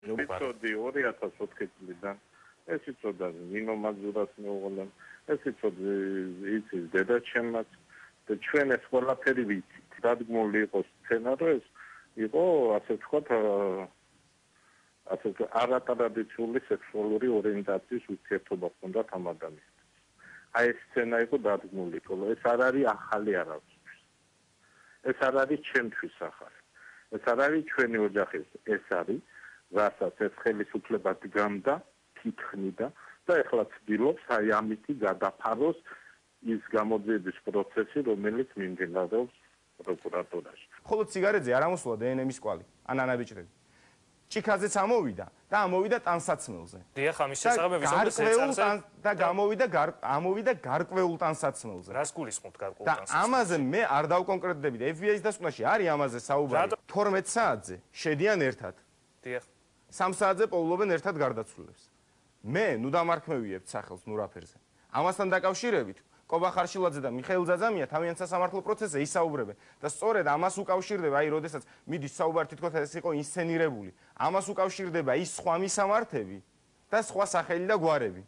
იცოდი 2004 წლიდან ეს იცოდა ნინო მაძურას მეუღლემ ეს იცოდი იცის დედაჩემაც და ჩვენ ეს ყველაფერი ვიცით დადგმული იყო სცენარო ეს იყო ასე ვთქვათ ასე არატრადიციული სექსუალური ორიენტაციის ურთიერთობა ჰქონდათ ამ ადამიანს აი ეს სცენა იყო დადგმული ხოლო ეს არ არის ახალი არავისთვის ეს არ არის ჩემთვის ახალი ეს არ არის ჩვენი ოჯახის ეს არის რასაც ეს ხელისუფლება დგამდა თითქნიდა და ეხლა ცდილობს აი ამითი გადაფაროს ის გამოძიების პროცესი რომელიც მიმდინარეობს პროკურატურაში ხოლო ციგარეზე არ ამოსულა დნმ-ის კვალი ან ანაბეჭდები ჭიქაძეც ამოვიდა და ამოვიდა ტანსაცმელზე. დიახ, ამის შესაძლებელი ვიზუალიზაციაზე და ამოვიდა გარკვეულ ტანსაცმელზე. რას გულისხმობთ გარკვეულ ტანსაცმელზე? და ამაზე მე არ დავკონკრეტდებით. FBI-ის დასკვნაში არის ამაზე საუბარი. 12 საათზე შედიან ერთად. დიახ. 3 საათზე პოულობენ ერთად გარდაცვლილებს. მე ნუ დამარქმევიებთ სახელს ნურაფერზე. ამასთან დაკავშირებით კობა ხარშილაძე და მიხეილ ძაძამია თავიანთ სასამართლო პროცესზე ისაუბრებენ და სწორედ ამას უკავშირდება აი როდესაც მიდის საუბარი თითქოს ეს იყო ინსცენირებული ამას უკავშირდება ის სხვა მისამართები და სხვა სახელი და გვარები